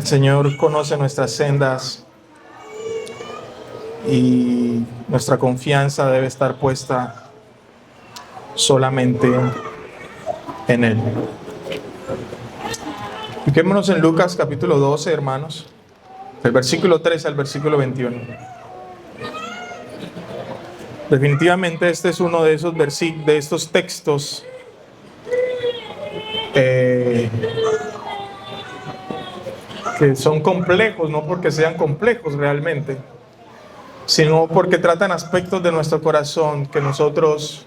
Señor conoce nuestras sendas y nuestra confianza debe estar puesta solamente en Él. Fiquémonos en Lucas capítulo 12, hermanos, del versículo 3 al versículo 21. Definitivamente este es uno de esos de estos textos que son complejos, no porque sean complejos realmente, sino porque tratan aspectos de nuestro corazón que nosotros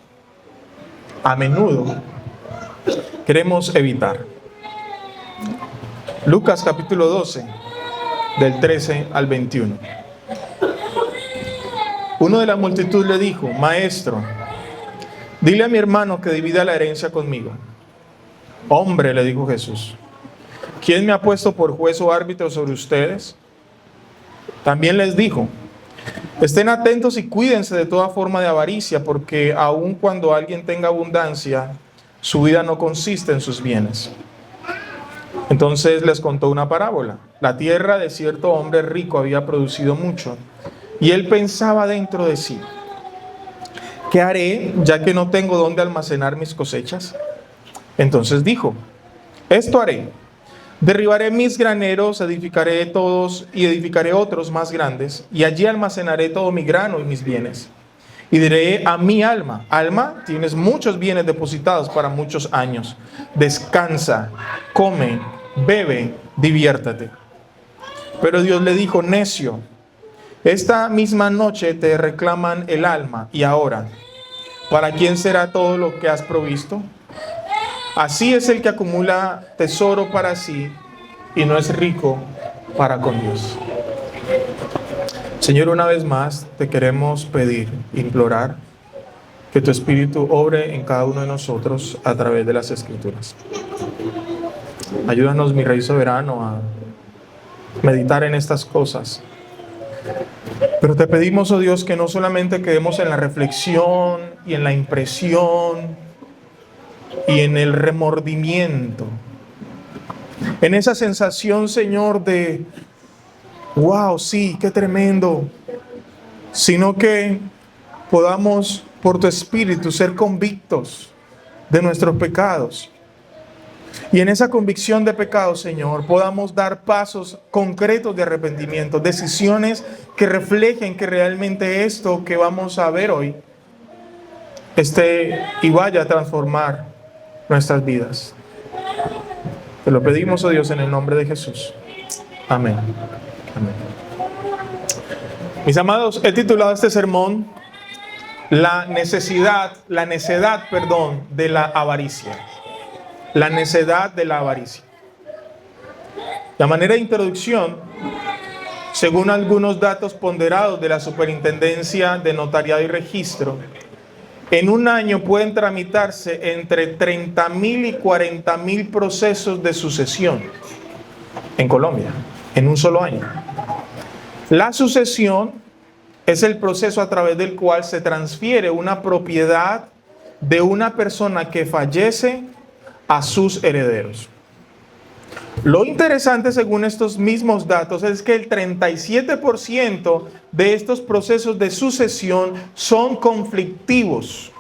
a menudo queremos evitar. Lucas capítulo 12, del 13 al 21. Uno de la multitud le dijo: Maestro, dile a mi hermano que divida la herencia conmigo. Hombre, le dijo Jesús, ¿quién me ha puesto por juez o árbitro sobre ustedes? También les dijo: estén atentos y cuídense de toda forma de avaricia, porque aun cuando alguien tenga abundancia, su vida no consiste en sus bienes. Entonces les contó una parábola. La tierra de cierto hombre rico había producido mucho, y él pensaba dentro de sí: ¿qué haré, ya que no tengo dónde almacenar mis cosechas? Entonces dijo: esto haré. Derribaré mis graneros, edificaré todos y edificaré otros más grandes, y allí almacenaré todo mi grano y mis bienes. Y diré a mi alma: alma, tienes muchos bienes depositados para muchos años. Descansa, come, bebe, diviértate. Pero Dios le dijo: necio, esta misma noche te reclaman el alma, y ahora, ¿para quién será todo lo que has provisto? Así es el que acumula tesoro para sí y no es rico para con Dios. Señor, una vez más te queremos pedir, implorar, que tu Espíritu obre en cada uno de nosotros a través de las Escrituras. Ayúdanos, mi Rey soberano, a meditar en estas cosas. Pero te pedimos, oh Dios, que no solamente quedemos en la reflexión y en la impresión y en el remordimiento, en esa sensación, Señor, de wow, sí, qué tremendo, sino que podamos, por tu Espíritu, ser convictos de nuestros pecados. Y en esa convicción de pecado, Señor, podamos dar pasos concretos de arrepentimiento, decisiones que reflejen que realmente esto que vamos a ver hoy y vaya a transformar nuestras vidas. Te lo pedimos, oh Dios, en el nombre de Jesús. Amén. Amén. Mis amados, he titulado este sermón la necedad de la avaricia. La necedad de la avaricia. La manera de introducción, según algunos datos ponderados de la Superintendencia de Notariado y Registro, en un año pueden tramitarse entre 30,000 y 40,000 procesos de sucesión en Colombia, en un solo año. La sucesión es el proceso a través del cual se transfiere una propiedad de una persona que fallece a sus herederos. Lo interesante, según estos mismos datos, es que el 37% de estos procesos de sucesión son conflictivos.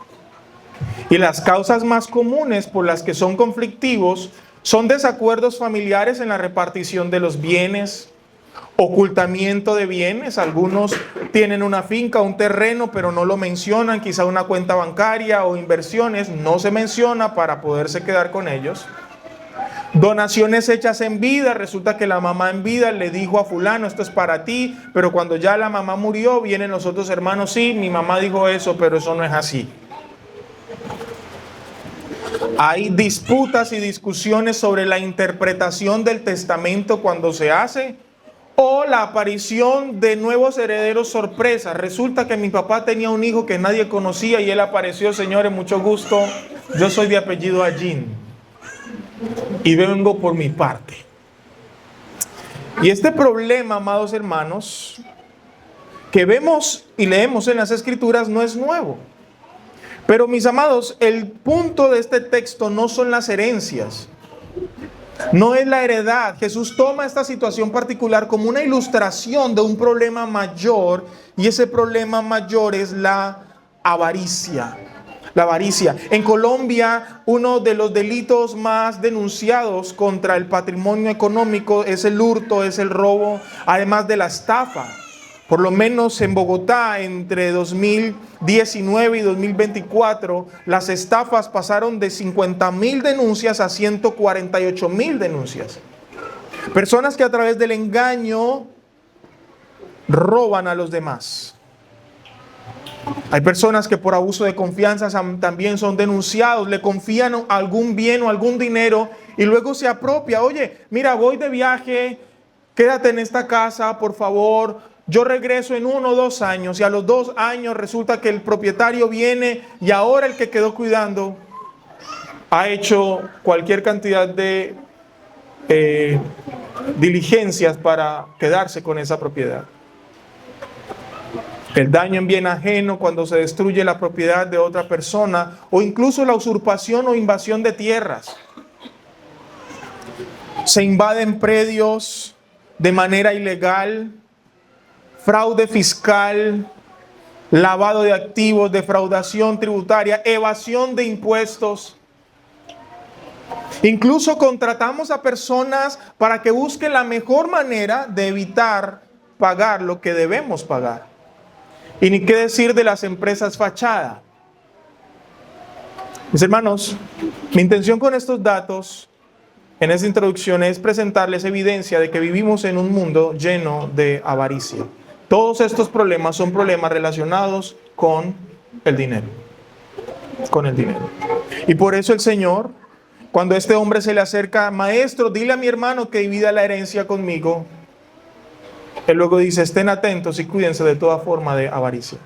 Y las causas más comunes por las que son conflictivos son desacuerdos familiares en la repartición de los bienes, ocultamiento de bienes. Algunos tienen una finca, un terreno, pero no lo mencionan, quizá una cuenta bancaria o inversiones, no se menciona para poderse quedar con ellos. Donaciones hechas en vida, resulta que la mamá en vida le dijo a fulano: esto es para ti, pero cuando ya la mamá murió, vienen los otros hermanos: sí, mi mamá dijo eso, pero eso no es así. Hay disputas y discusiones sobre la interpretación del testamento cuando se hace, o la aparición de nuevos herederos sorpresa. Resulta que mi papá tenía un hijo que nadie conocía y él apareció: señores, mucho gusto, yo soy de apellido Allín y vengo por mi parte. Y este problema, amados hermanos, que vemos y leemos en las Escrituras no es nuevo. Pero mis amados, el punto de este texto no son las herencias. No es la heredad. Jesús toma esta situación particular como una ilustración de un problema mayor, y ese problema mayor es la avaricia. La avaricia. En Colombia, uno de los delitos más denunciados contra el patrimonio económico es el hurto, es el robo, además de la estafa. Por lo menos en Bogotá, entre 2019 y 2024, las estafas pasaron de 50.000 denuncias a 148.000 denuncias. Personas que a través del engaño roban a los demás. Hay personas que por abuso de confianza también son denunciados, le confían algún bien o algún dinero y luego se apropia. Oye, mira, voy de viaje, quédate en esta casa, por favor. Yo regreso en 1 o 2 años, y a los 2 años resulta que el propietario viene y ahora el que quedó cuidando ha hecho cualquier cantidad de diligencias para quedarse con esa propiedad. El daño en bien ajeno, cuando se destruye la propiedad de otra persona, o incluso la usurpación o invasión de tierras. Se invaden predios de manera ilegal, fraude fiscal, lavado de activos, defraudación tributaria, evasión de impuestos. Incluso contratamos a personas para que busquen la mejor manera de evitar pagar lo que debemos pagar. Y ni qué decir de las empresas fachada. Mis hermanos, mi intención con estos datos en esta introducción es presentarles evidencia de que vivimos en un mundo lleno de avaricia. Todos estos problemas son problemas relacionados con el dinero. Con el dinero. Y por eso el Señor, cuando este hombre se le acerca, maestro, dile a mi hermano que divida la herencia conmigo. Él luego dice, estén atentos y cuídense de toda forma de avaricia.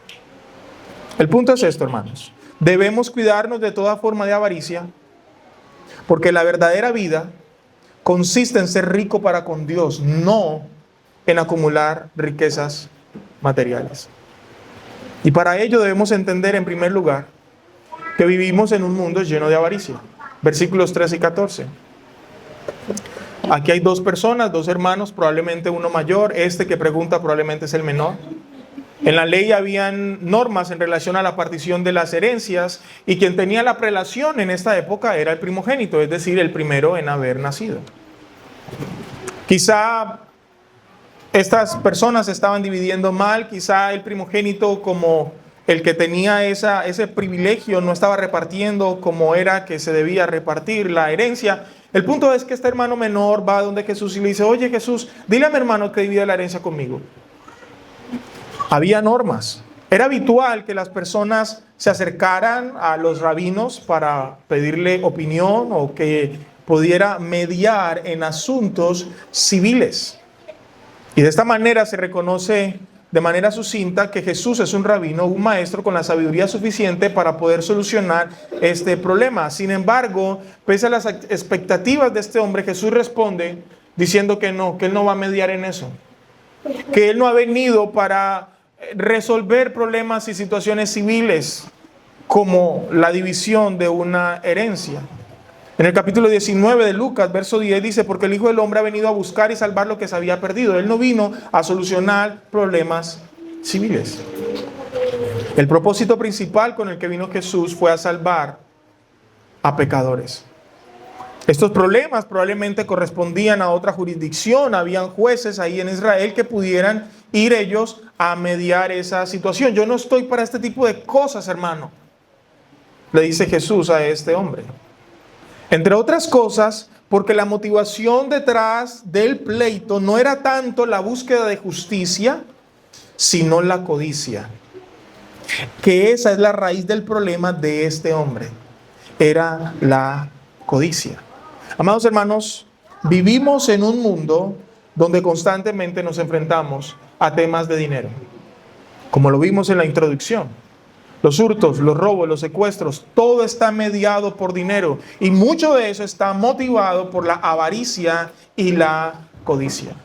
El punto es esto, hermanos. Debemos cuidarnos de toda forma de avaricia, porque la verdadera vida consiste en ser rico para con Dios, no en acumular riquezas materiales. Y para ello debemos entender, en primer lugar, que vivimos en un mundo lleno de avaricia. Versículos 13 y 14. Aquí hay 2 personas, 2 hermanos, probablemente uno mayor. Este que pregunta probablemente es el menor. En la ley habían normas en relación a la partición de las herencias, y quien tenía la prelación en esta época era el primogénito, es decir, el primero en haber nacido. Quizá estas personas estaban dividiendo mal, quizá el primogénito, como el que tenía ese privilegio, no estaba repartiendo como era que se debía repartir la herencia. El punto es que este hermano menor va donde Jesús y le dice, oye Jesús, dile a mi hermano que divida la herencia conmigo. Había normas. Era habitual que las personas se acercaran a los rabinos para pedirle opinión o que pudiera mediar en asuntos civiles. Y de esta manera se reconoce de manera sucinta que Jesús es un rabino, un maestro con la sabiduría suficiente para poder solucionar este problema. Sin embargo, pese a las expectativas de este hombre, Jesús responde diciendo que él no va a mediar en eso. Que él no ha venido para resolver problemas y situaciones civiles como la división de una herencia. En el capítulo 19 de Lucas, verso 10 dice, porque el Hijo del Hombre ha venido a buscar y salvar lo que se había perdido. Él no vino a solucionar problemas civiles. El propósito principal con el que vino Jesús fue a salvar a pecadores. Estos problemas probablemente correspondían a otra jurisdicción. Habían jueces ahí en Israel que pudieran ir ellos a mediar esa situación. Yo no estoy para este tipo de cosas, hermano, le dice Jesús a este hombre. Entre otras cosas, porque la motivación detrás del pleito no era tanto la búsqueda de justicia, sino la codicia. Que esa es la raíz del problema de este hombre. Era la codicia. Amados hermanos, vivimos en un mundo donde constantemente nos enfrentamos a temas de dinero. Como lo vimos en la introducción. Los hurtos, los robos, los secuestros, todo está mediado por dinero. Y mucho de eso está motivado por la avaricia y la codicia.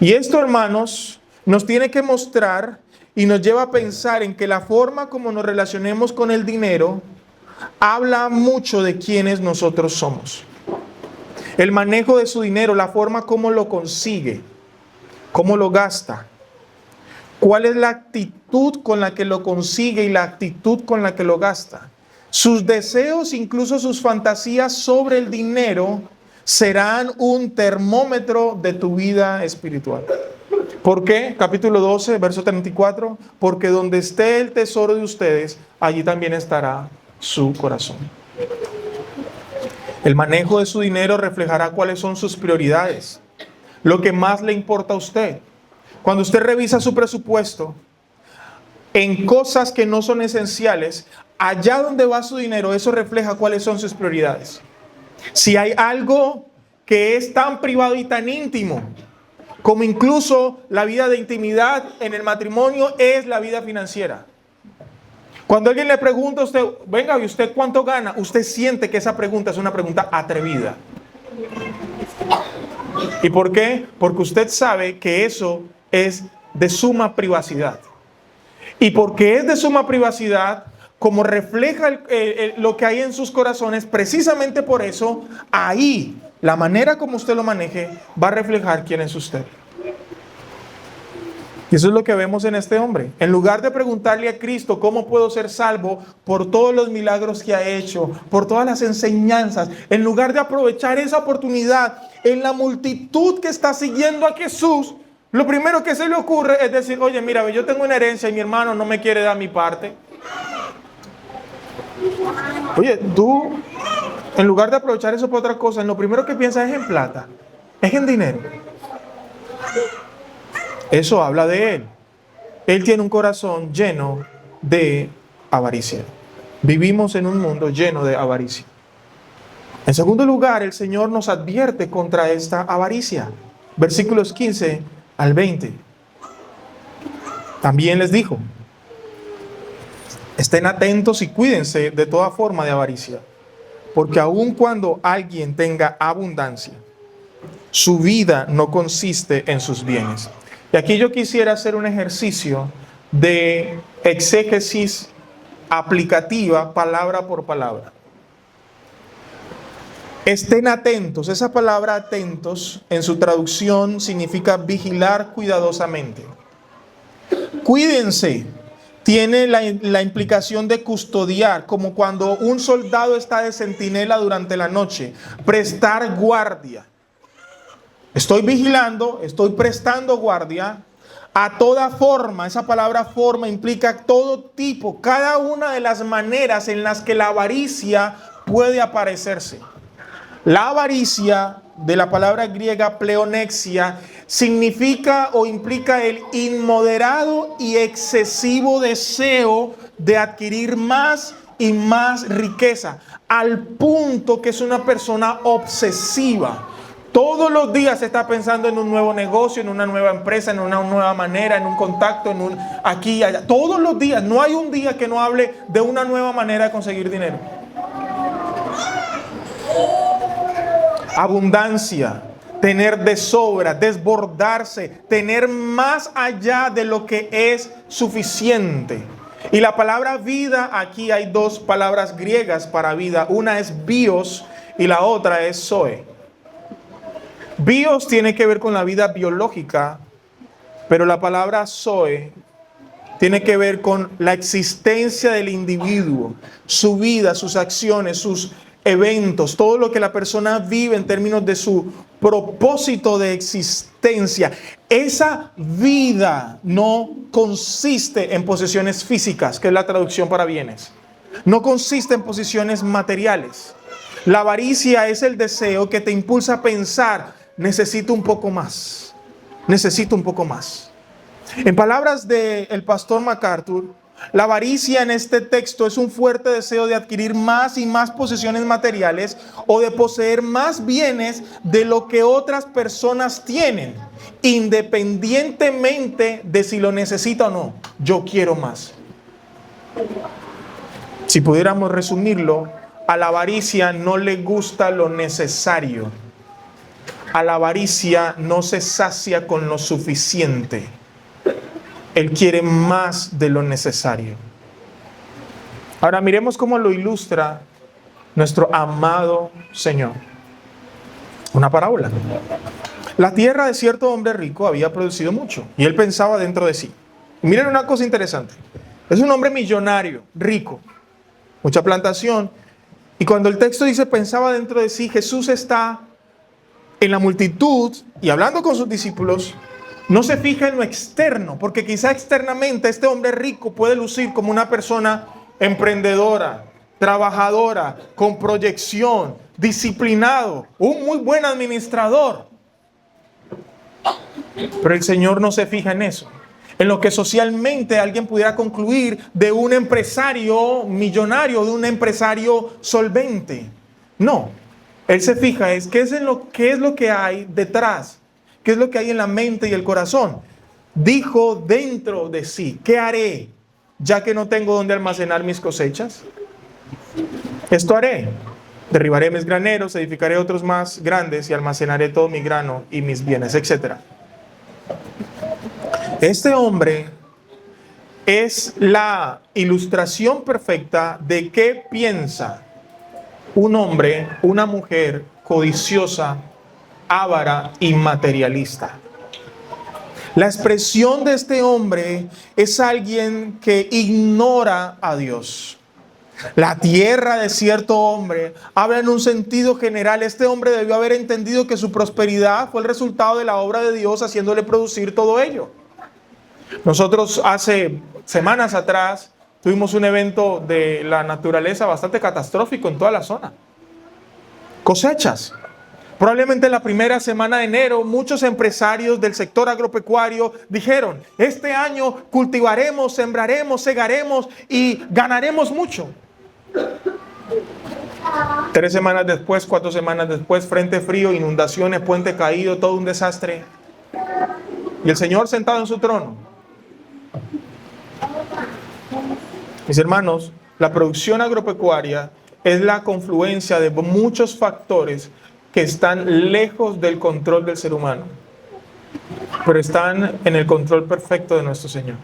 Y esto, hermanos, nos tiene que mostrar y nos lleva a pensar en que la forma como nos relacionemos con el dinero habla mucho de quiénes nosotros somos. El manejo de su dinero, la forma como lo consigue, cómo lo gasta. ¿Cuál es la actitud con la que lo consigue y la actitud con la que lo gasta? Sus deseos, incluso sus fantasías sobre el dinero, serán un termómetro de tu vida espiritual. ¿Por qué? Capítulo 12, verso 34. Porque donde esté el tesoro de ustedes, allí también estará su corazón. El manejo de su dinero reflejará cuáles son sus prioridades, lo que más le importa a usted. Cuando usted revisa su presupuesto en cosas que no son esenciales, allá donde va su dinero, eso refleja cuáles son sus prioridades. Si hay algo que es tan privado y tan íntimo, como incluso la vida de intimidad en el matrimonio, es la vida financiera. Cuando alguien le pregunta a usted, venga, ¿y usted cuánto gana? Usted siente que esa pregunta es una pregunta atrevida. ¿Y por qué? Porque usted sabe que eso es de suma privacidad. Y porque es de suma privacidad, como refleja lo que hay en sus corazones, precisamente por eso, ahí, la manera como usted lo maneje, va a reflejar quién es usted. Y eso es lo que vemos en este hombre. En lugar de preguntarle a Cristo cómo puedo ser salvo por todos los milagros que ha hecho, por todas las enseñanzas, en lugar de aprovechar esa oportunidad en la multitud que está siguiendo a Jesús, lo primero que se le ocurre es decir, oye, mira, yo tengo una herencia y mi hermano no me quiere dar mi parte. Oye, tú, en lugar de aprovechar eso para otra cosa, lo primero que piensas es en plata, es en dinero. Eso habla de él. Él tiene un corazón lleno de avaricia. Vivimos en un mundo lleno de avaricia. En segundo lugar, el Señor nos advierte contra esta avaricia. Versículos 15 al 20. También les dijo, estén atentos y cuídense de toda forma de avaricia, porque aun cuando alguien tenga abundancia, su vida no consiste en sus bienes. Y aquí yo quisiera hacer un ejercicio de exégesis aplicativa, palabra por palabra. Estén atentos. Esa palabra atentos en su traducción significa vigilar cuidadosamente. Cuídense. Tiene la implicación de custodiar, como cuando un soldado está de centinela durante la noche. Prestar guardia. Estoy vigilando, estoy prestando guardia a toda forma. Esa palabra forma implica todo tipo, cada una de las maneras en las que la avaricia puede aparecerse. La avaricia, de la palabra griega pleonexia, significa o implica el inmoderado y excesivo deseo de adquirir más y más riqueza, al punto que es una persona obsesiva. Todos los días está pensando en un nuevo negocio, en una nueva empresa, en una nueva manera, en un contacto, en un aquí y allá. Todos los días, no hay un día que no hable de una nueva manera de conseguir dinero. Abundancia, tener de sobra, desbordarse, tener más allá de lo que es suficiente. Y la palabra vida, aquí hay dos palabras griegas para vida. Una es bios y la otra es zoe. Bios tiene que ver con la vida biológica, pero la palabra zoe tiene que ver con la existencia del individuo, su vida, sus acciones, sus eventos, todo lo que la persona vive en términos de su propósito de existencia. Esa vida no consiste en posesiones físicas, que es la traducción para bienes. No consiste en posesiones materiales. La avaricia es el deseo que te impulsa a pensar, necesito un poco más, necesito un poco más. En palabras del pastor MacArthur, la avaricia en este texto es un fuerte deseo de adquirir más y más posesiones materiales o de poseer más bienes de lo que otras personas tienen, independientemente de si lo necesita o no. Yo quiero más. Si pudiéramos resumirlo, a la avaricia no le gusta lo necesario. A la avaricia no se sacia con lo suficiente. Él quiere más de lo necesario. Ahora miremos cómo lo ilustra nuestro amado Señor. Una parábola. La tierra de cierto hombre rico había producido mucho y él pensaba dentro de sí. Miren una cosa interesante. Es un hombre millonario, rico, mucha plantación. Y cuando el texto dice pensaba dentro de sí, Jesús está en la multitud y hablando con sus discípulos, no se fija en lo externo, porque quizá externamente este hombre rico puede lucir como una persona emprendedora, trabajadora, con proyección, disciplinado, un muy buen administrador. Pero el Señor no se fija en eso, en lo que socialmente alguien pudiera concluir de un empresario millonario, de un empresario solvente. No, Él se fija es qué es lo que hay detrás, qué es lo que hay en la mente y el corazón. Dijo dentro de sí, ¿qué haré? Ya que no tengo donde almacenar mis cosechas. Esto haré. Derribaré mis graneros, edificaré otros más grandes y almacenaré todo mi grano y mis bienes, etc. Este hombre es la ilustración perfecta de qué piensa un hombre, una mujer codiciosa, avara y materialista. La expresión de este hombre es alguien que ignora a Dios. La tierra de cierto hombre habla en un sentido general. Este hombre debió haber entendido que su prosperidad fue el resultado de la obra de Dios haciéndole producir todo ello. Nosotros hace semanas atrás tuvimos un evento de la naturaleza bastante catastrófico en toda la zona. Cosechas. Probablemente en la primera semana de enero, muchos empresarios del sector agropecuario dijeron, este año cultivaremos, sembraremos, segaremos y ganaremos mucho. 3 semanas después, 4 semanas después, frente frío, inundaciones, puente caído, todo un desastre. Y el Señor sentado en su trono. Mis hermanos, la producción agropecuaria es la confluencia de muchos factores que están lejos del control del ser humano, pero están en el control perfecto de nuestro Señor.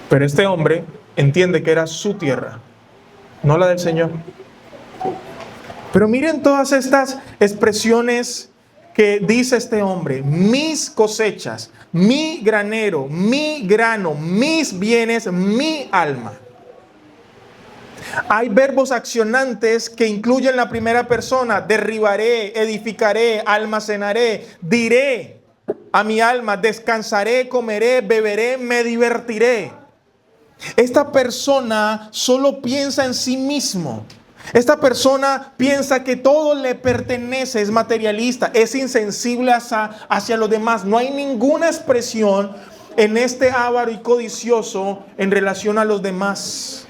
Pero este hombre entiende que era su tierra, no la del Señor. Pero miren todas estas expresiones que dice este hombre: mis cosechas, mi granero, mi grano, mis bienes, mi alma. Hay verbos accionantes que incluyen la primera persona: derribaré, edificaré, almacenaré, diré a mi alma, descansaré, comeré, beberé, me divertiré. Esta persona solo piensa en sí mismo. Esta persona piensa que todo le pertenece, es materialista, es insensible hacia los demás. No hay ninguna expresión en este avaro y codicioso en relación a los demás.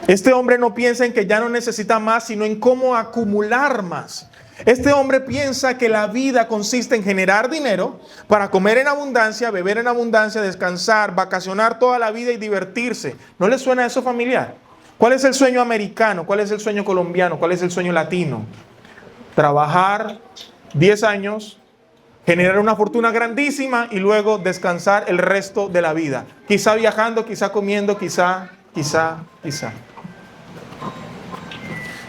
Este hombre no piensa en que ya no necesita más, sino en cómo acumular más. Este hombre piensa que la vida consiste en generar dinero para comer en abundancia, beber en abundancia, descansar, vacacionar toda la vida y divertirse. ¿No le suena eso familiar? ¿Cuál es el sueño americano? ¿Cuál es el sueño colombiano? ¿Cuál es el sueño latino? Trabajar 10 años, generar una fortuna grandísima y luego descansar el resto de la vida. Quizá viajando, quizá comiendo, quizá.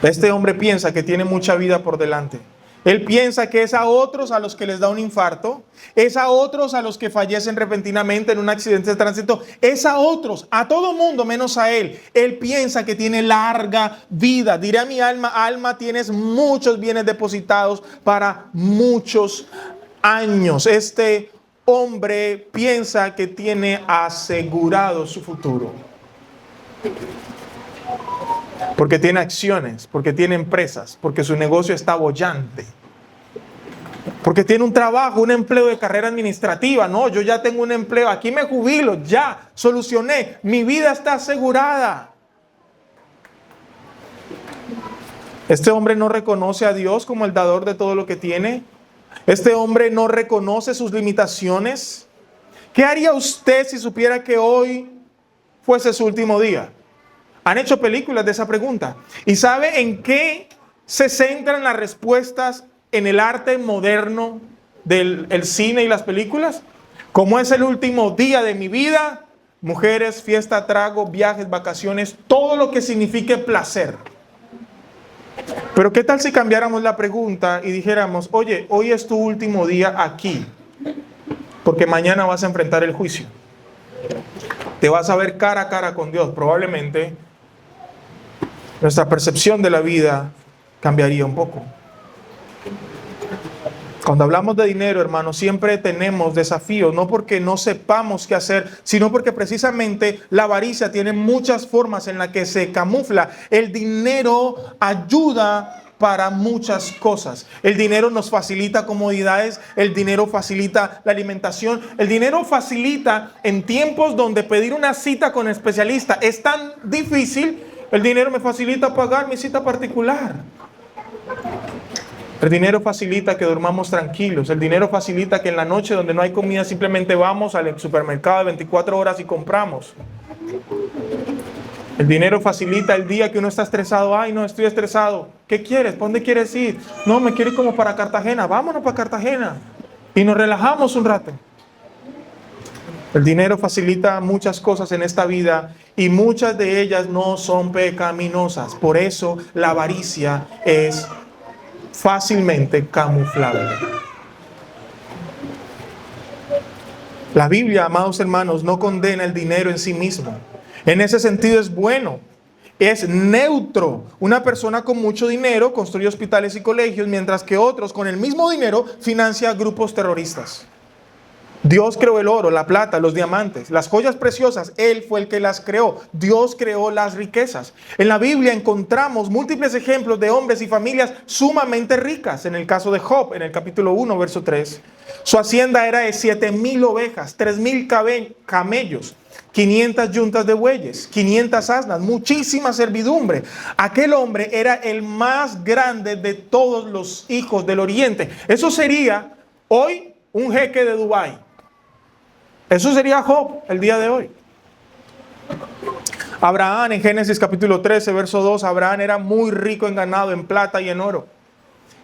Este hombre piensa que tiene mucha vida por delante. Él piensa que es a otros a los que les da un infarto, es a otros a los que fallecen repentinamente en un accidente de tránsito, es a otros, a todo mundo menos a él. Él piensa que tiene larga vida. Diré a mi alma, alma, tienes muchos bienes depositados para muchos años. Este hombre piensa que tiene asegurado su futuro. Porque tiene acciones, porque tiene empresas, porque su negocio está bollante, porque tiene un trabajo, un empleo de carrera administrativa. No, yo ya tengo un empleo, aquí me jubilo, ya solucioné, mi vida está asegurada. Este hombre no reconoce a Dios como el dador de todo lo que tiene. Este hombre no reconoce sus limitaciones. ¿Qué haría usted si supiera que hoy fuese su último día? Han hecho películas de esa pregunta. ¿Y sabe en qué se centran las respuestas en el arte moderno del cine y las películas? ¿Cómo es el último día de mi vida? Mujeres, fiesta, trago, viajes, vacaciones, todo lo que signifique placer. Pero ¿qué tal si cambiáramos la pregunta y dijéramos, oye, hoy es tu último día aquí, porque mañana vas a enfrentar el juicio? Te vas a ver cara a cara con Dios. Probablemente nuestra percepción de la vida cambiaría un poco. Cuando hablamos de dinero, hermanos, siempre tenemos desafíos, no porque no sepamos qué hacer, sino porque precisamente la avaricia tiene muchas formas en las que se camufla. El dinero ayuda para muchas cosas. El dinero nos facilita comodidades, el dinero facilita la alimentación, el dinero facilita en tiempos donde pedir una cita con especialista es tan difícil, el dinero me facilita pagar mi cita particular. El dinero facilita que durmamos tranquilos. El dinero facilita que en la noche donde no hay comida simplemente vamos al supermercado de 24 horas y compramos. El dinero facilita el día que uno está estresado. Ay, no, estoy estresado. ¿Qué quieres? ¿Para dónde quieres ir? No, me quiero ir como para Cartagena. Vámonos para Cartagena. Y nos relajamos un rato. El dinero facilita muchas cosas en esta vida y muchas de ellas no son pecaminosas. Por eso la avaricia es fácilmente camuflable. La Biblia, amados hermanos, no condena el dinero en sí mismo. En ese sentido es bueno, es neutro. Una persona con mucho dinero construye hospitales y colegios, mientras que otros con el mismo dinero financia grupos terroristas. Dios creó el oro, la plata, los diamantes, las joyas preciosas. Él fue el que las creó. Dios creó las riquezas. En la Biblia encontramos múltiples ejemplos de hombres y familias sumamente ricas. En el caso de Job, en el capítulo 1, verso 3. Su hacienda era de 7,000 ovejas, 3,000 camellos, 500 yuntas de bueyes, 500 asnas, muchísima servidumbre. Aquel hombre era el más grande de todos los hijos del oriente. Eso sería hoy un jeque de Dubái. Eso sería Job el día de hoy. Abraham, en Génesis capítulo 13, verso 2, Abraham era muy rico en ganado, en plata y en oro.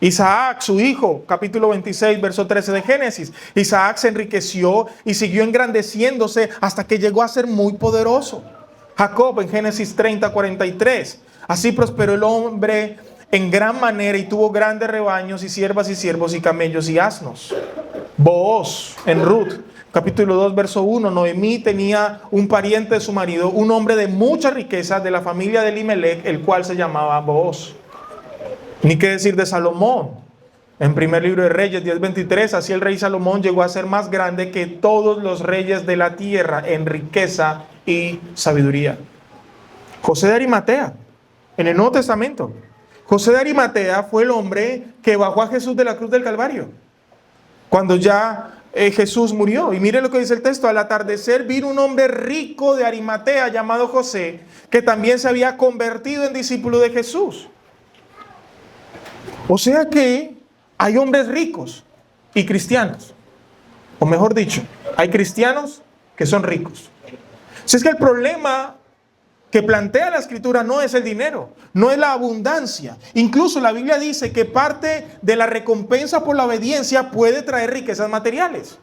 Isaac, su hijo, capítulo 26, verso 13 de Génesis. Isaac se enriqueció y siguió engrandeciéndose hasta que llegó a ser muy poderoso. Jacob, en Génesis 30, 43. Así prosperó el hombre en gran manera y tuvo grandes rebaños y siervas y siervos y camellos y asnos. Booz, en Ruth, capítulo 2, verso 1, Noemí tenía un pariente de su marido, un hombre de mucha riqueza de la familia de Elimelech, el cual se llamaba Booz. Ni qué decir de Salomón. En primer libro de Reyes 10:23, así el rey Salomón llegó a ser más grande que todos los reyes de la tierra en riqueza y sabiduría. José de Arimatea, en el Nuevo Testamento. José de Arimatea fue el hombre que bajó a Jesús de la cruz del Calvario, cuando ya Jesús murió. Y mire lo que dice el texto: al atardecer vino un hombre rico de Arimatea llamado José, que también se había convertido en discípulo de Jesús. O sea que hay hombres ricos y cristianos. O mejor dicho, hay cristianos que son ricos. Si es que el problema que plantea la Escritura no es el dinero, no es la abundancia. Incluso la Biblia dice que parte de la recompensa por la obediencia puede traer riquezas materiales.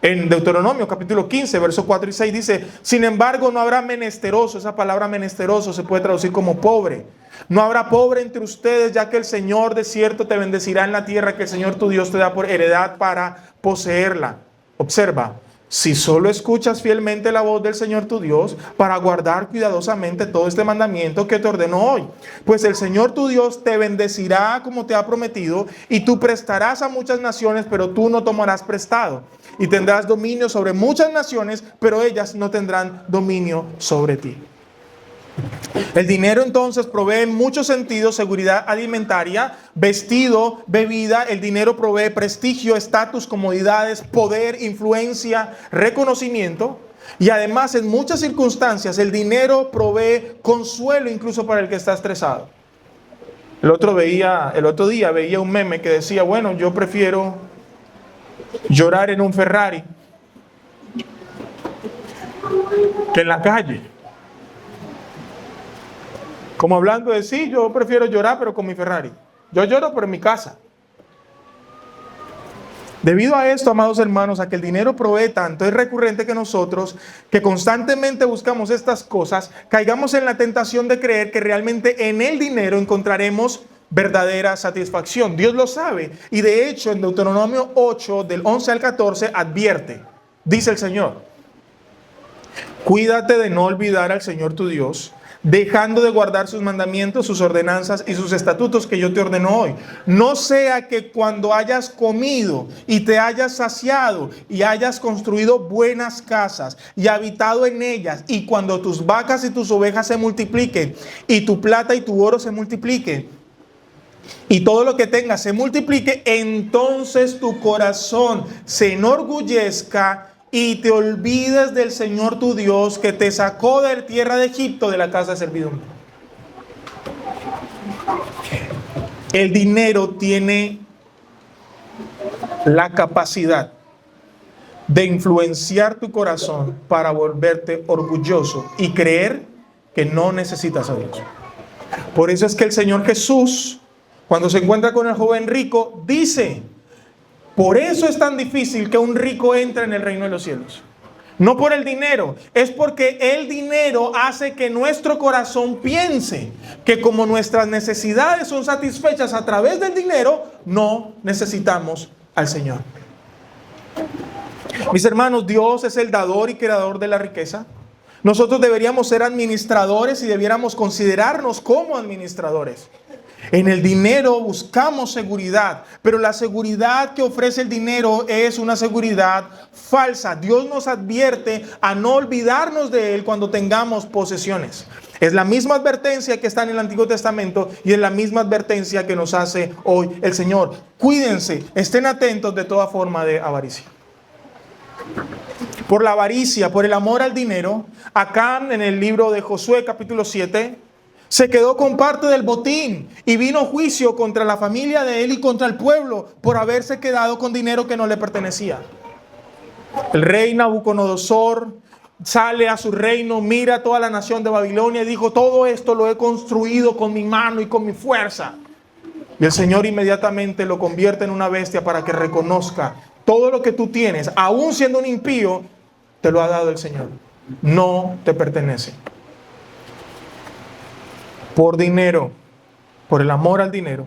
En Deuteronomio capítulo 15, versos 4 y 6 dice: sin embargo no habrá menesteroso. Esa palabra menesteroso se puede traducir como pobre. No habrá pobre entre ustedes, ya que el Señor de cierto te bendecirá en la tierra que el Señor tu Dios te da por heredad para poseerla. Observa: si solo escuchas fielmente la voz del Señor tu Dios para guardar cuidadosamente todo este mandamiento que te ordeno hoy, pues el Señor tu Dios te bendecirá como te ha prometido, y tú prestarás a muchas naciones, pero tú no tomarás prestado, y tendrás dominio sobre muchas naciones, pero ellas no tendrán dominio sobre ti. El dinero entonces provee en muchos sentidos seguridad alimentaria, vestido, bebida. El dinero provee prestigio, estatus, comodidades, poder, influencia, reconocimiento. Y además, en muchas circunstancias, el dinero provee consuelo incluso para el que está estresado. El otro día veía un meme que decía: bueno, yo prefiero llorar en un Ferrari que en la calle. Como hablando de sí, yo prefiero llorar pero con mi Ferrari. Yo lloro pero en mi casa. Debido a esto, amados hermanos, a que el dinero provee tanto, es recurrente que nosotros, que constantemente buscamos estas cosas, caigamos en la tentación de creer que realmente en el dinero encontraremos verdadera satisfacción. Dios lo sabe. Y de hecho, en Deuteronomio 8, del 11 al 14, advierte, dice el Señor: cuídate de no olvidar al Señor tu Dios, dejando de guardar sus mandamientos, sus ordenanzas y sus estatutos que yo te ordeno hoy. No sea que cuando hayas comido y te hayas saciado y hayas construido buenas casas y habitado en ellas, y cuando tus vacas y tus ovejas se multipliquen y tu plata y tu oro se multipliquen y todo lo que tengas se multiplique, entonces tu corazón se enorgullezca y te olvides del Señor tu Dios, que te sacó de la tierra de Egipto, de la casa de servidumbre. El dinero tiene la capacidad de influenciar tu corazón para volverte orgulloso y creer que no necesitas a Dios. Por eso es que el Señor Jesús, cuando se encuentra con el joven rico, dice: por eso es tan difícil que un rico entre en el reino de los cielos. No por el dinero, es porque el dinero hace que nuestro corazón piense que como nuestras necesidades son satisfechas a través del dinero, no necesitamos al Señor. Mis hermanos, Dios es el dador y creador de la riqueza. Nosotros deberíamos ser administradores y debiéramos considerarnos como administradores. En el dinero buscamos seguridad, pero la seguridad que ofrece el dinero es una seguridad falsa. Dios nos advierte a no olvidarnos de Él cuando tengamos posesiones. Es la misma advertencia que está en el Antiguo Testamento y es la misma advertencia que nos hace hoy el Señor. Cuídense, estén atentos de toda forma de avaricia. Por la avaricia, por el amor al dinero, Acán, en el libro de Josué capítulo 7, se quedó con parte del botín y vino juicio contra la familia de él y contra el pueblo por haberse quedado con dinero que no le pertenecía. El rey Nabucodonosor sale a su reino, mira a toda la nación de Babilonia y dijo: todo esto lo he construido con mi mano y con mi fuerza. Y el Señor inmediatamente lo convierte en una bestia para que reconozca: todo lo que tú tienes, aún siendo un impío, te lo ha dado el Señor. No te pertenece. Por dinero, por el amor al dinero,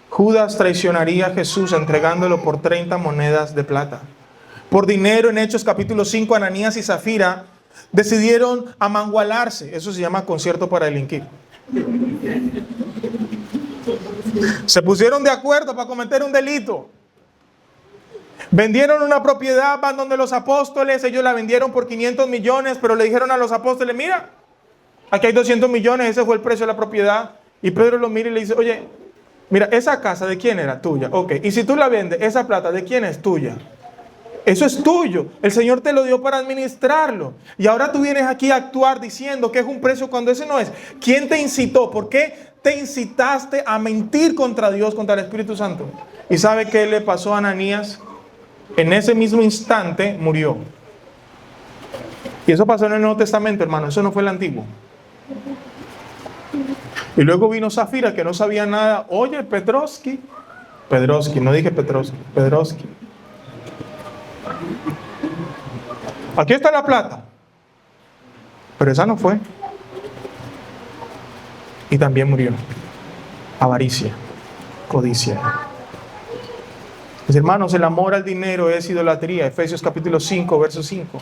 Judas traicionaría a Jesús entregándolo por 30 monedas de plata. Por dinero, en Hechos capítulo 5, Ananías y Zafira decidieron amangualarse. Eso se llama concierto para delinquir. Se pusieron de acuerdo para cometer un delito. Vendieron una propiedad, van donde los apóstoles, ellos la vendieron por 500 millones, pero le dijeron a los apóstoles: mira, aquí hay 200 millones, ese fue el precio de la propiedad. Y Pedro lo mira y le dice: oye, mira, esa casa, ¿de quién era? Tuya. Ok, y si tú la vendes, esa plata, ¿de quién es? Tuya. Eso es tuyo. El Señor te lo dio para administrarlo. Y ahora tú vienes aquí a actuar diciendo que es un precio cuando ese no es. ¿Quién te incitó? ¿Por qué te incitaste a mentir contra Dios, contra el Espíritu Santo? ¿Y sabe qué le pasó a Ananías? En ese mismo instante murió. Y eso pasó en el Nuevo Testamento, hermano. Eso no fue el Antiguo. Y luego vino Zafira, que no sabía nada. Oye, Petrovsky, no dije Petrovsky. Aquí está la plata. Pero esa no fue. Y también murió. Avaricia, codicia. Mis hermanos, el amor al dinero es idolatría. Efesios capítulo 5, verso 5.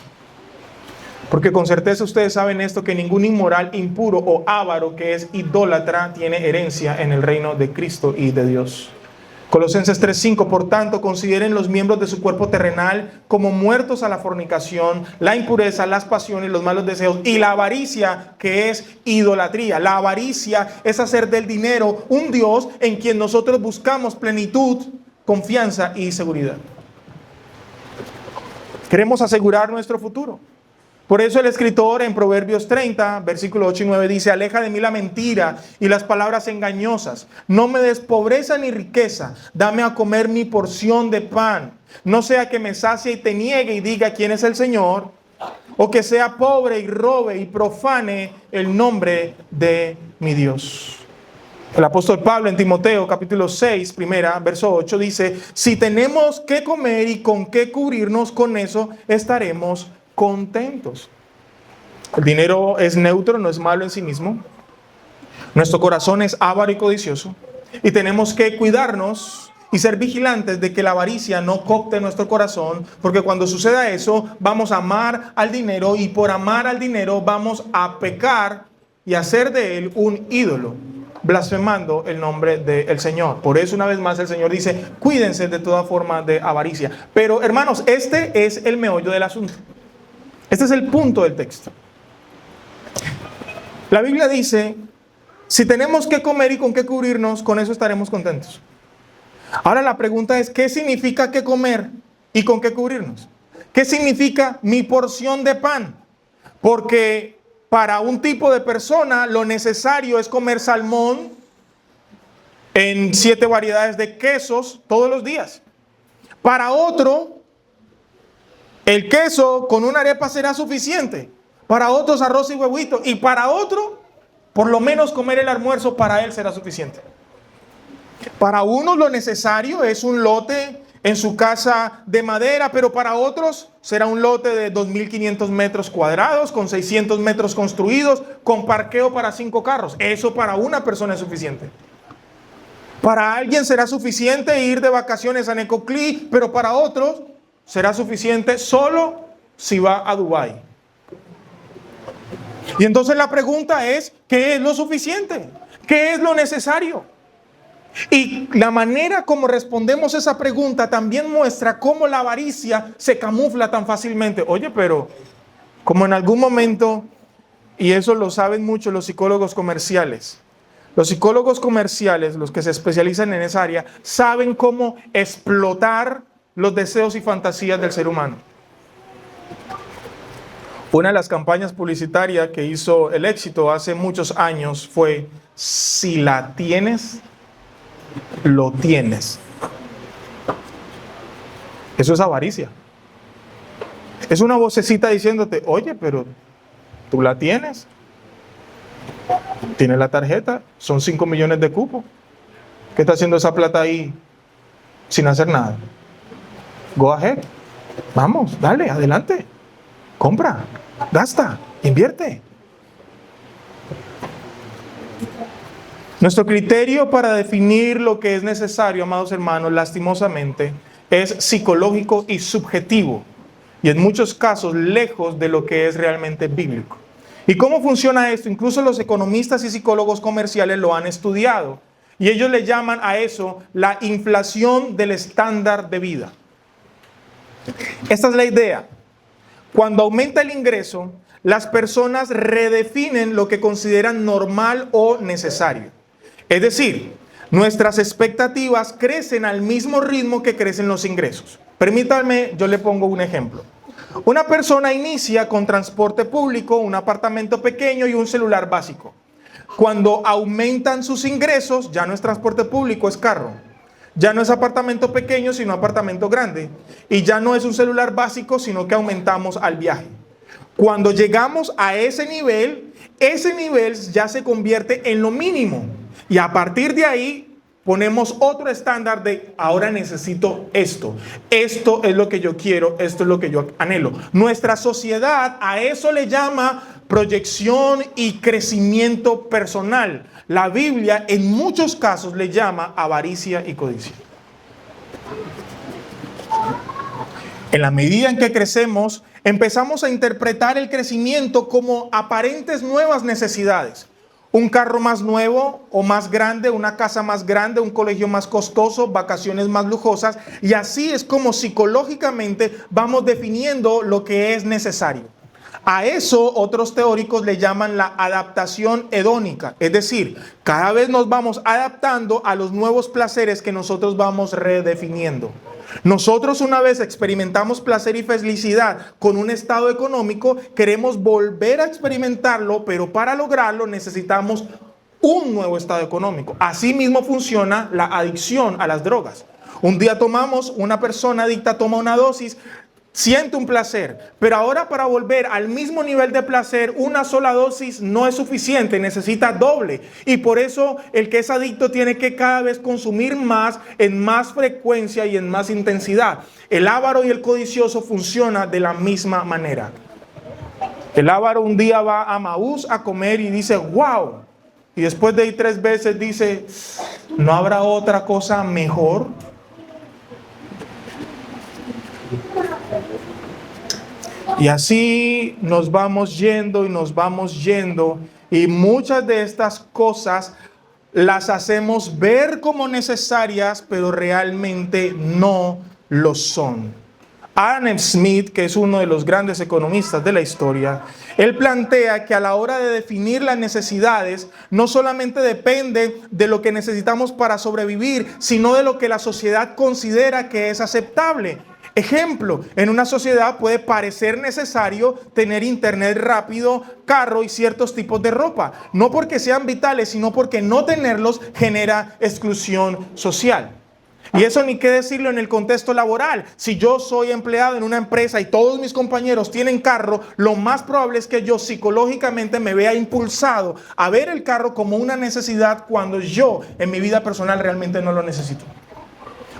Porque con certeza ustedes saben esto, que ningún inmoral, impuro o avaro que es idólatra tiene herencia en el reino de Cristo y de Dios. Colosenses 3:5, por tanto, consideren los miembros de su cuerpo terrenal como muertos a la fornicación, la impureza, las pasiones, los malos deseos y la avaricia, que es idolatría. La avaricia es hacer del dinero un Dios en quien nosotros buscamos plenitud, confianza y seguridad. Queremos asegurar nuestro futuro. Por eso el escritor en Proverbios 30, versículo 8 y 9 dice: aleja de mí la mentira y las palabras engañosas. No me des pobreza ni riqueza. Dame a comer mi porción de pan. No sea que me sacie y te niegue y diga quién es el Señor, o que sea pobre y robe y profane el nombre de mi Dios. El apóstol Pablo en Timoteo capítulo 6, verso 8 dice: si tenemos que comer y con qué cubrirnos, con eso estaremos contentos. El dinero es neutro, no es malo en sí mismo. Nuestro corazón es avaro y codicioso. Y tenemos que cuidarnos y ser vigilantes de que la avaricia no copte nuestro corazón, porque cuando suceda eso, vamos a amar al dinero y por amar al dinero vamos a pecar y hacer de él un ídolo, blasfemando el nombre del Señor. Por eso una vez más el Señor dice, cuídense de toda forma de avaricia. Pero hermanos, este es el meollo del asunto. Este es el punto del texto. La Biblia dice, si tenemos que comer y con qué cubrirnos, con eso estaremos contentos. Ahora la pregunta es, ¿qué significa qué comer y con qué cubrirnos? ¿Qué significa mi porción de pan? Porque para un tipo de persona lo necesario es comer salmón en 7 variedades de quesos todos los días. Para otro, el queso con una arepa será suficiente. Para otros arroz y huevito. Y para otro, por lo menos comer el almuerzo para él será suficiente. Para unos lo necesario es un lote en su casa de madera, pero para otros será un lote de 2.500 metros cuadrados, con 600 metros construidos, con parqueo para 5 carros. Eso para una persona es suficiente. Para alguien será suficiente ir de vacaciones a Necoclí, pero para otros será suficiente solo si va a Dubái. Y entonces la pregunta es, ¿qué es lo suficiente? ¿Qué es lo necesario? Y la manera como respondemos esa pregunta también muestra cómo la avaricia se camufla tan fácilmente. Oye, pero como en algún momento, y eso lo saben mucho los psicólogos comerciales, los psicólogos comerciales, los que se especializan en esa área, saben cómo explotar los deseos y fantasías del ser humano. Una de las campañas publicitarias que hizo el éxito hace muchos años fue, si la tienes, lo tienes. Eso es avaricia. Es una vocecita diciéndote, oye, pero tú la tienes. Tienes la tarjeta, son 5 millones de cupos. ¿Qué está haciendo esa plata ahí sin hacer nada? Go ahead. Vamos, dale, adelante. Compra, gasta, invierte. Nuestro criterio para definir lo que es necesario, amados hermanos, lastimosamente, es psicológico y subjetivo. Y en muchos casos lejos de lo que es realmente bíblico. ¿Y cómo funciona esto? Incluso los economistas y psicólogos comerciales lo han estudiado. Y ellos le llaman a eso la inflación del estándar de vida. Esta es la idea. Cuando aumenta el ingreso, las personas redefinen lo que consideran normal o necesario. Es decir, nuestras expectativas crecen al mismo ritmo que crecen los ingresos. Permítanme, yo le pongo un ejemplo. Una persona inicia con transporte público, un apartamento pequeño y un celular básico. Cuando aumentan sus ingresos, ya no es transporte público, es carro. Ya no es apartamento pequeño, sino apartamento grande. Y ya no es un celular básico, sino que aumentamos al viaje. Cuando llegamos a ese nivel ya se convierte en lo mínimo. Y a partir de ahí ponemos otro estándar de ahora necesito esto. Esto es lo que yo quiero, esto es lo que yo anhelo. Nuestra sociedad a eso le llama proyección y crecimiento personal. La Biblia en muchos casos le llama avaricia y codicia. En la medida en que crecemos, empezamos a interpretar el crecimiento como aparentes nuevas necesidades. Un carro más nuevo o más grande, una casa más grande, un colegio más costoso, vacaciones más lujosas. Y así es como psicológicamente vamos definiendo lo que es necesario. A eso otros teóricos le llaman la adaptación hedónica. Es decir, cada vez nos vamos adaptando a los nuevos placeres que nosotros vamos redefiniendo. Nosotros una vez experimentamos placer y felicidad con un estado económico, queremos volver a experimentarlo, pero para lograrlo necesitamos un nuevo estado económico. Así mismo funciona la adicción a las drogas. Un día una persona adicta toma una dosis, siente un placer, pero ahora para volver al mismo nivel de placer, una sola dosis no es suficiente, necesita doble. Y por eso el que es adicto tiene que cada vez consumir más, en más frecuencia y en más intensidad. El avaro y el codicioso funcionan de la misma manera. El avaro un día va a Maús a comer y dice, wow. Y después de ir 3 veces dice, ¿no habrá otra cosa mejor? Y así nos vamos yendo y nos vamos yendo, y muchas de estas cosas las hacemos ver como necesarias, pero realmente no lo son. Adam Smith, que es uno de los grandes economistas de la historia, él plantea que a la hora de definir las necesidades, no solamente depende de lo que necesitamos para sobrevivir, sino de lo que la sociedad considera que es aceptable. Ejemplo, en una sociedad puede parecer necesario tener internet rápido, carro y ciertos tipos de ropa. No porque sean vitales, sino porque no tenerlos genera exclusión social. Y eso ni qué decirlo en el contexto laboral. Si yo soy empleado en una empresa y todos mis compañeros tienen carro, lo más probable es que yo psicológicamente me vea impulsado a ver el carro como una necesidad cuando yo en mi vida personal realmente no lo necesito.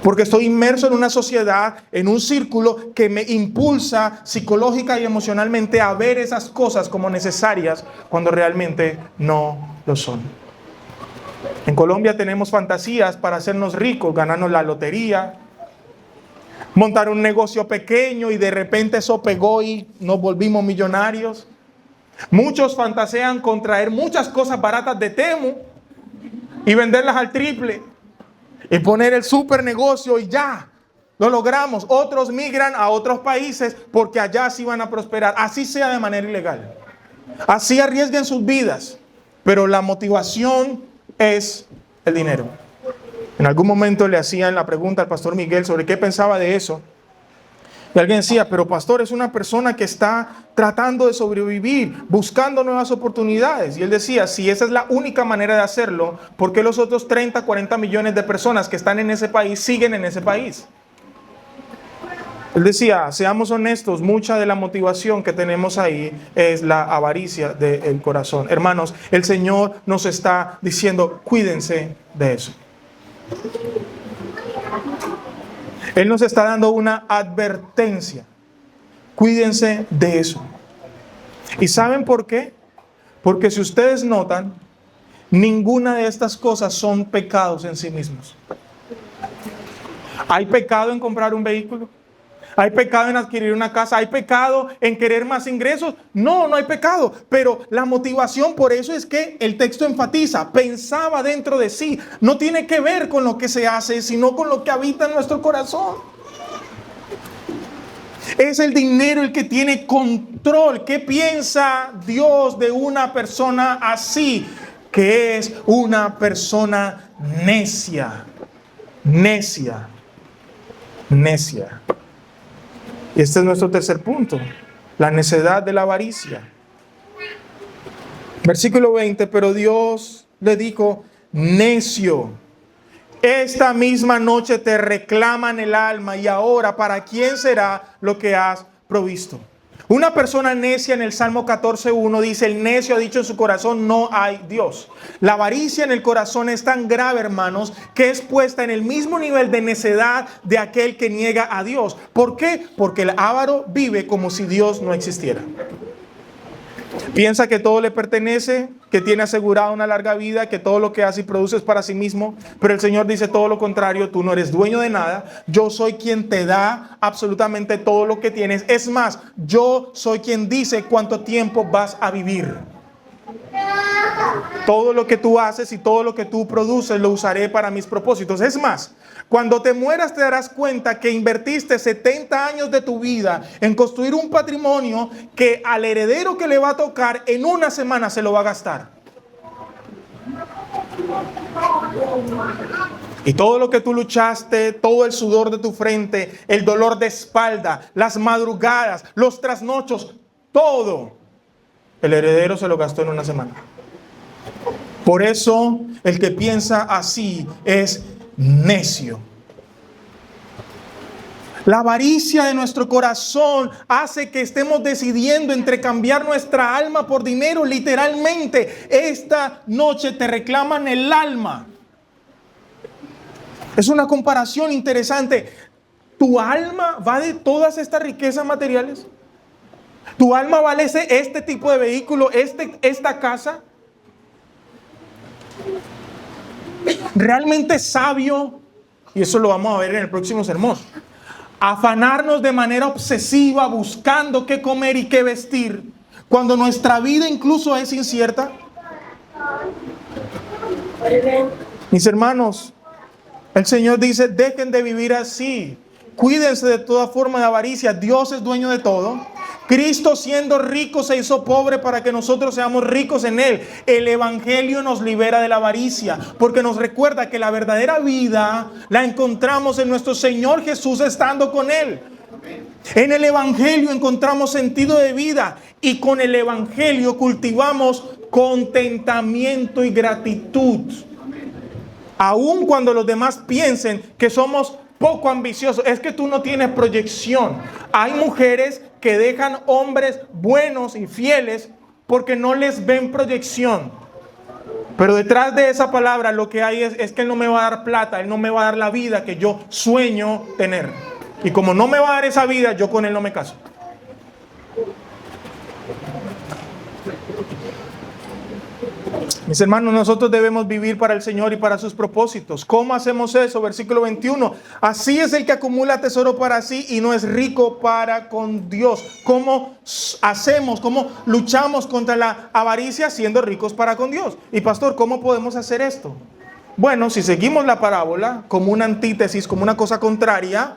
Porque estoy inmerso en una sociedad, en un círculo que me impulsa psicológica y emocionalmente a ver esas cosas como necesarias cuando realmente no lo son. En Colombia tenemos fantasías para hacernos ricos, ganarnos la lotería, montar un negocio pequeño y de repente eso pegó y nos volvimos millonarios. Muchos fantasean con traer muchas cosas baratas de Temu y venderlas al triple. Y poner el super negocio y ya, lo logramos. Otros migran a otros países porque allá sí van a prosperar, así sea de manera ilegal. Así arriesguen sus vidas, pero la motivación es el dinero. En algún momento le hacían la pregunta al pastor Miguel sobre qué pensaba de eso. Y alguien decía, pero pastor, es una persona que está tratando de sobrevivir, buscando nuevas oportunidades. Y él decía, si esa es la única manera de hacerlo, ¿por qué los otros 30, 40 millones de personas que están en ese país siguen en ese país? Él decía, seamos honestos, mucha de la motivación que tenemos ahí es la avaricia del corazón. Hermanos, el Señor nos está diciendo, cuídense de eso. Él nos está dando una advertencia. Cuídense de eso. ¿Y saben por qué? Porque si ustedes notan, ninguna de estas cosas son pecados en sí mismos. ¿Hay pecado en comprar un vehículo? ¿Hay pecado en adquirir una casa? ¿Hay pecado en querer más ingresos? No, no hay pecado. Pero la motivación, por eso es que el texto enfatiza, pensaba dentro de sí. No tiene que ver con lo que se hace, sino con lo que habita en nuestro corazón. Es el dinero el que tiene control. ¿Qué piensa Dios de una persona así? Que es una persona necia. Necia. Necia. Y este es nuestro tercer punto, la necedad de la avaricia. Versículo 20, pero Dios le dijo, necio, esta misma noche te reclaman el alma y ahora, ¿para quién será lo que has provisto? Una persona necia en el Salmo 14:1 dice, el necio ha dicho en su corazón, no hay Dios. La avaricia en el corazón es tan grave, hermanos, que es puesta en el mismo nivel de necedad de aquel que niega a Dios. ¿Por qué? Porque el avaro vive como si Dios no existiera. Piensa que todo le pertenece, que tiene asegurada una larga vida, que todo lo que hace y produce es para sí mismo. Pero el Señor dice todo lo contrario, tú no eres dueño de nada. Yo soy quien te da absolutamente todo lo que tienes. Es más, yo soy quien dice cuánto tiempo vas a vivir. Todo lo que tú haces y todo lo que tú produces lo usaré para mis propósitos. Es más, cuando te mueras te darás cuenta que invertiste 70 años de tu vida en construir un patrimonio que al heredero que le va a tocar en una semana se lo va a gastar. Y todo lo que tú luchaste, todo el sudor de tu frente, el dolor de espalda, las madrugadas, los trasnochos, todo, el heredero se lo gastó en una semana. Por eso el que piensa así es necio. La avaricia de nuestro corazón hace que estemos decidiendo entre cambiar nuestra alma por dinero. Literalmente, esta noche te reclaman el alma. Es una comparación interesante. ¿Tu alma vale todas estas riquezas materiales? ¿Tu alma vale este tipo de vehículo, esta casa? realmente sabio, y eso lo vamos a ver en el próximo sermón, afanarnos de manera obsesiva buscando qué comer y qué vestir, cuando nuestra vida incluso es incierta? Mis hermanos, el Señor dice, dejen de vivir así. Cuídense de toda forma de avaricia. Dios es dueño de todo. Cristo, siendo rico, se hizo pobre para que nosotros seamos ricos en Él. El Evangelio nos libera de la avaricia, porque nos recuerda que la verdadera vida la encontramos en nuestro Señor Jesús estando con Él. En el Evangelio encontramos sentido de vida, y con el Evangelio cultivamos contentamiento y gratitud. Aun cuando los demás piensen que somos poco ambiciosos, es que tú no tienes proyección. Hay mujeres que dejan hombres buenos y fieles porque no les ven proyección. Pero detrás de esa palabra lo que hay es que Él no me va a dar plata, Él no me va a dar la vida que yo sueño tener. Y como no me va a dar esa vida, yo con Él no me caso. Mis hermanos, nosotros debemos vivir para el Señor y para sus propósitos. ¿Cómo hacemos eso? Versículo 21. Así es el que acumula tesoro para sí y no es rico para con Dios. ¿Cómo hacemos? ¿Cómo luchamos contra la avaricia siendo ricos para con Dios? Y pastor, ¿cómo podemos hacer esto? Bueno, si seguimos la parábola como una antítesis, como una cosa contraria,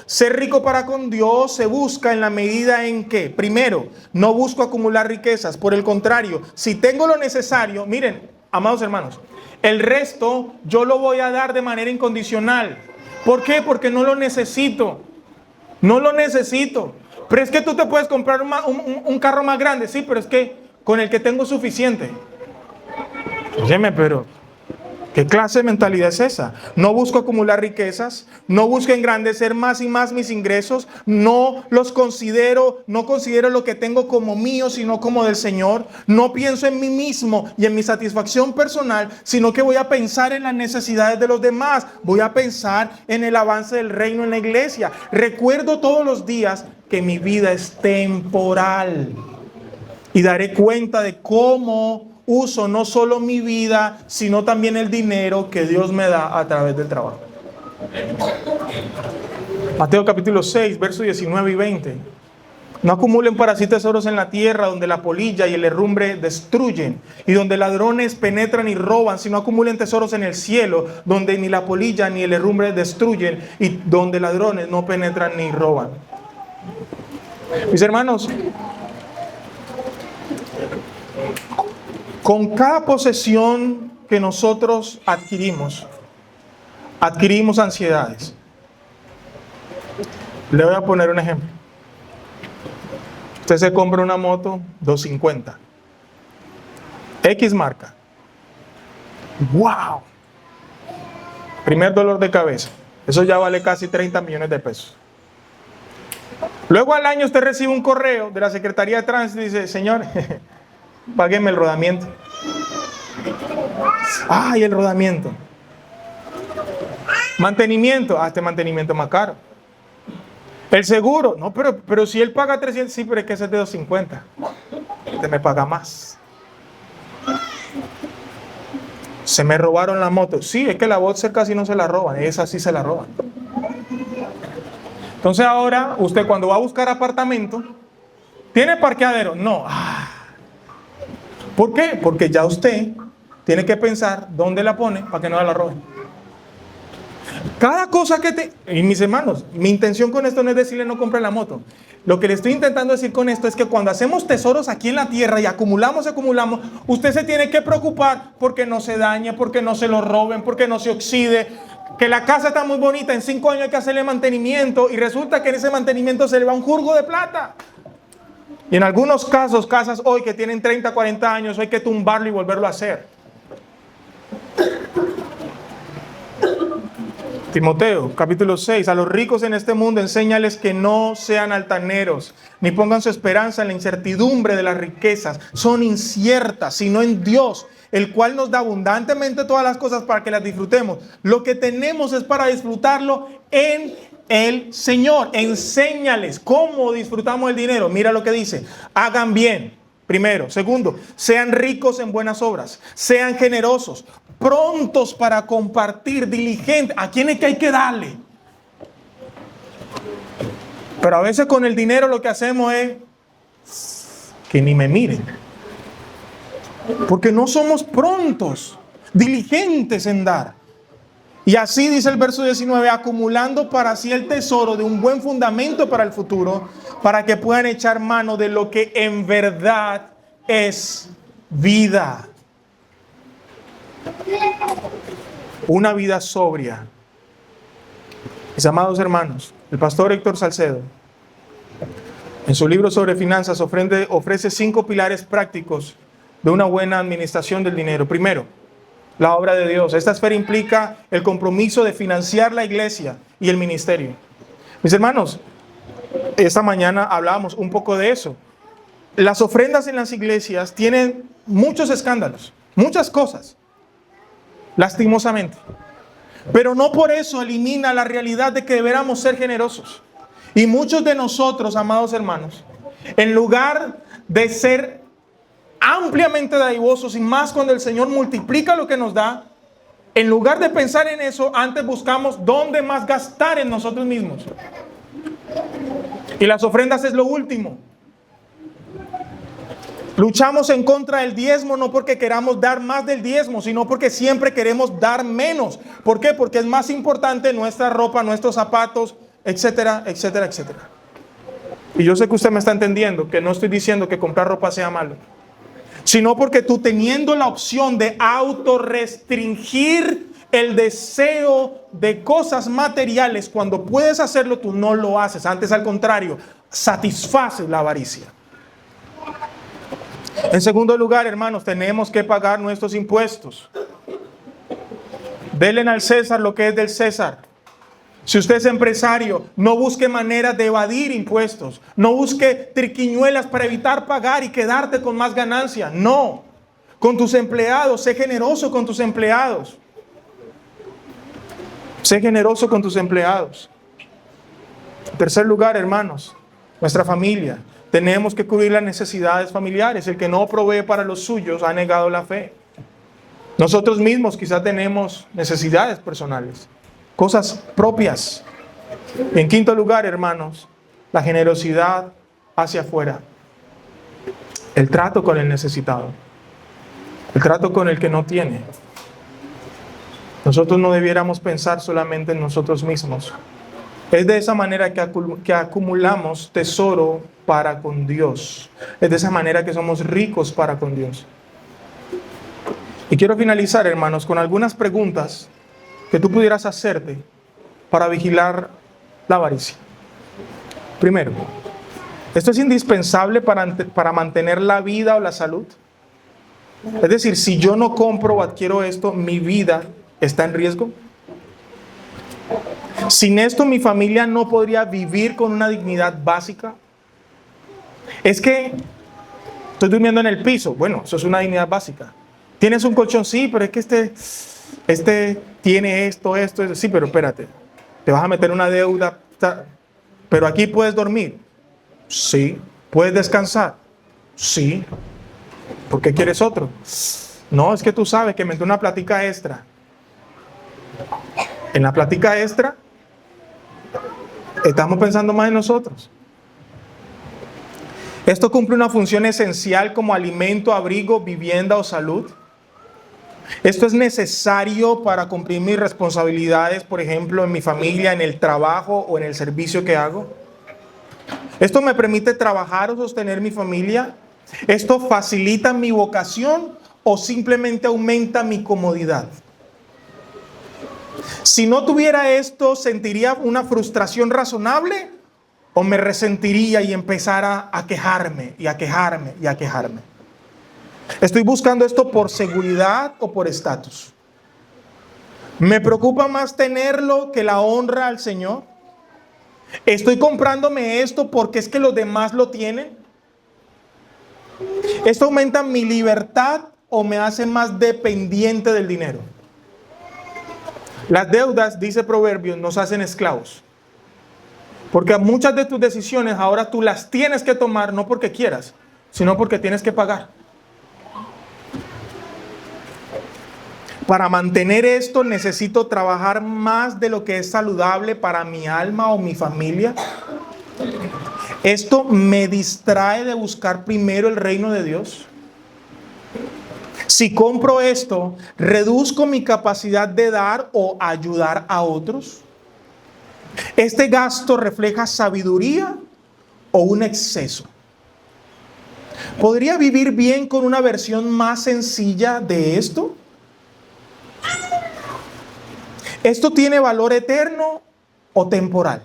ser rico para con Dios se busca en la medida en que, primero, no busco acumular riquezas. Por el contrario, si tengo lo necesario, miren, amados hermanos, el resto yo lo voy a dar de manera incondicional. ¿Por qué? Porque no lo necesito. No lo necesito. Pero es que tú te puedes comprar un carro más grande. Sí, pero es que con el que tengo es suficiente. Óyeme, pero ¿qué clase de mentalidad es esa? No busco acumular riquezas, no busco engrandecer más y más mis ingresos, no considero lo que tengo como mío, sino como del Señor. No pienso en mí mismo y en mi satisfacción personal, sino que voy a pensar en las necesidades de los demás. Voy a pensar en el avance del reino en la iglesia. Recuerdo todos los días que mi vida es temporal y daré cuenta de cómo uso no solo mi vida, sino también el dinero que Dios me da a través del trabajo. Mateo capítulo 6, versos 19 y 20. No acumulen para sí tesoros en la tierra, donde la polilla y el herrumbre destruyen, y donde ladrones penetran y roban, sino acumulen tesoros en el cielo, donde ni la polilla ni el herrumbre destruyen, y donde ladrones no penetran ni roban. Mis hermanos, con cada posesión que nosotros adquirimos ansiedades. Le voy a poner un ejemplo. Usted se compra una moto 250. X marca. ¡Wow! Primer dolor de cabeza. Eso ya vale casi 30 millones de pesos. Luego al año usted recibe un correo de la Secretaría de Tránsito y dice, señor, págueme el rodamiento. ¡Ay, el rodamiento! Mantenimiento. Este mantenimiento es más caro. El seguro. No, pero si él paga 300, sí, pero es que ese es de 250. Usted me paga más. Se me robaron la moto. Sí, es que la Boxer casi no se la roban. Esa sí se la roban. Entonces ahora, usted cuando va a buscar apartamento, ¿tiene parqueadero? No. ¿Por qué? Porque ya usted tiene que pensar dónde la pone para que no la roben. Cada cosa y mis hermanos, mi intención con esto no es decirle no compre la moto. Lo que le estoy intentando decir con esto es que cuando hacemos tesoros aquí en la tierra y acumulamos, usted se tiene que preocupar porque no se dañe, porque no se lo roben, porque no se oxide. Que la casa está muy bonita, en 5 años hay que hacerle mantenimiento y resulta que en ese mantenimiento se le va un jurgo de plata. Y en algunos casos, casas hoy que tienen 30, 40 años, hay que tumbarlo y volverlo a hacer. Timoteo, capítulo 6. A los ricos en este mundo enséñales que no sean altaneros, ni pongan su esperanza en la incertidumbre de las riquezas. Son inciertas, sino en Dios, el cual nos da abundantemente todas las cosas para que las disfrutemos. Lo que tenemos es para disfrutarlo en el Señor. Enséñales cómo disfrutamos el dinero. Mira lo que dice. Hagan bien, primero. Segundo, sean ricos en buenas obras. Sean generosos. prontos para compartir, diligentes. ¿A quién es que hay que darle? Pero a veces con el dinero lo que hacemos es que ni me miren. Porque no somos prontos, diligentes en dar. Y así dice el verso 19, acumulando para sí el tesoro de un buen fundamento para el futuro, para que puedan echar mano de lo que en verdad es vida. Una vida sobria. Mis amados hermanos, el pastor Héctor Salcedo, en su libro sobre finanzas, ofrece 5 pilares prácticos de una buena administración del dinero. Primero, la obra de Dios. Esta esfera implica el compromiso de financiar la iglesia y el ministerio. Mis hermanos, esta mañana hablábamos un poco de eso. Las ofrendas en las iglesias tienen muchos escándalos, muchas cosas, lastimosamente. Pero no por eso elimina la realidad de que deberíamos ser generosos. Y muchos de nosotros, amados hermanos, en lugar de ser ampliamente dadivosos y más cuando el Señor multiplica lo que nos da, en lugar de pensar en eso, antes buscamos dónde más gastar en nosotros mismos. Y las ofrendas es lo último. Luchamos en contra del diezmo no porque queramos dar más del diezmo, sino porque siempre queremos dar menos. ¿Por qué? Porque es más importante nuestra ropa, nuestros zapatos, etcétera, etcétera, etcétera. Y yo sé que usted me está entendiendo, que no estoy diciendo que comprar ropa sea malo, sino porque tú, teniendo la opción de autorrestringir el deseo de cosas materiales, cuando puedes hacerlo, tú no lo haces. Antes, al contrario, satisfaces la avaricia. En segundo lugar, hermanos, tenemos que pagar nuestros impuestos. Denle al César lo que es del César. Si usted es empresario, no busque maneras de evadir impuestos. No busque triquiñuelas para evitar pagar y quedarte con más ganancia. No. Con tus empleados, sé generoso con tus empleados. Sé generoso con tus empleados. En tercer lugar, hermanos, nuestra familia. Tenemos que cubrir las necesidades familiares. El que no provee para los suyos ha negado la fe. Nosotros mismos quizás tenemos necesidades personales, cosas propias. Y en quinto lugar, hermanos, la generosidad hacia afuera. El trato con el necesitado. El trato con el que no tiene. Nosotros no debiéramos pensar solamente en nosotros mismos. Es de esa manera que acumulamos tesoro para con Dios. Es de esa manera que somos ricos para con Dios. Y quiero finalizar, hermanos, con algunas preguntas que tú pudieras hacerte para vigilar la avaricia. Primero, ¿esto es indispensable para mantener la vida o la salud? Es decir, si yo no compro o adquiero esto, ¿mi vida está en riesgo? Sin esto, mi familia no podría vivir con una dignidad básica. Es que estoy durmiendo en el piso. Bueno, eso es una dignidad básica. ¿Tienes un colchón? Sí, pero es que este tiene esto. Sí, pero espérate. Te vas a meter una deuda. Pero aquí puedes dormir. Sí. ¿Puedes descansar? Sí. ¿Por qué quieres otro? No, es que tú sabes que me entró una plática extra. En la plática extra estamos pensando más en nosotros. ¿Esto cumple una función esencial como alimento, abrigo, vivienda o salud? ¿Esto es necesario para cumplir mis responsabilidades, por ejemplo, en mi familia, en el trabajo o en el servicio que hago? ¿Esto me permite trabajar o sostener mi familia? ¿Esto facilita mi vocación o simplemente aumenta mi comodidad? Si no tuviera esto, ¿sentiría una frustración razonable? ¿O me resentiría y empezara a quejarme y a quejarme y a quejarme? ¿Estoy buscando esto por seguridad o por estatus? ¿Me preocupa más tenerlo que la honra al Señor? ¿Estoy comprándome esto porque es que los demás lo tienen? ¿Esto aumenta mi libertad o me hace más dependiente del dinero? Las deudas, dice Proverbios, nos hacen esclavos. Porque muchas de tus decisiones ahora tú las tienes que tomar no porque quieras, sino porque tienes que pagar. Para mantener esto necesito trabajar más de lo que es saludable para mi alma o mi familia. Esto me distrae de buscar primero el reino de Dios. Si compro esto, reduzco mi capacidad de dar o ayudar a otros. Este gasto refleja sabiduría o un exceso. ¿Podría vivir bien con una versión más sencilla de esto? ¿Esto tiene valor eterno o temporal?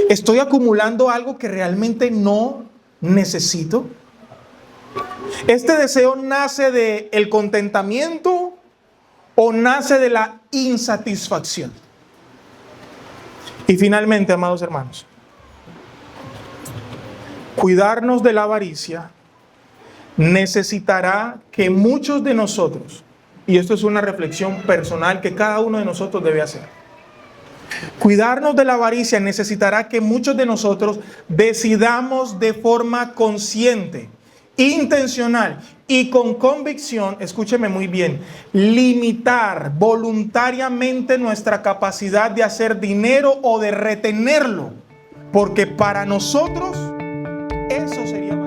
¿Estoy acumulando algo que realmente no necesito? ¿Este deseo nace del contentamiento o nace de la insatisfacción? Y finalmente, amados hermanos, cuidarnos de la avaricia necesitará que muchos de nosotros, y esto es una reflexión personal que cada uno de nosotros debe hacer, cuidarnos de la avaricia necesitará que muchos de nosotros decidamos de forma consciente, intencional y con convicción, escúcheme muy bien, limitar voluntariamente nuestra capacidad de hacer dinero o de retenerlo, porque para nosotros eso sería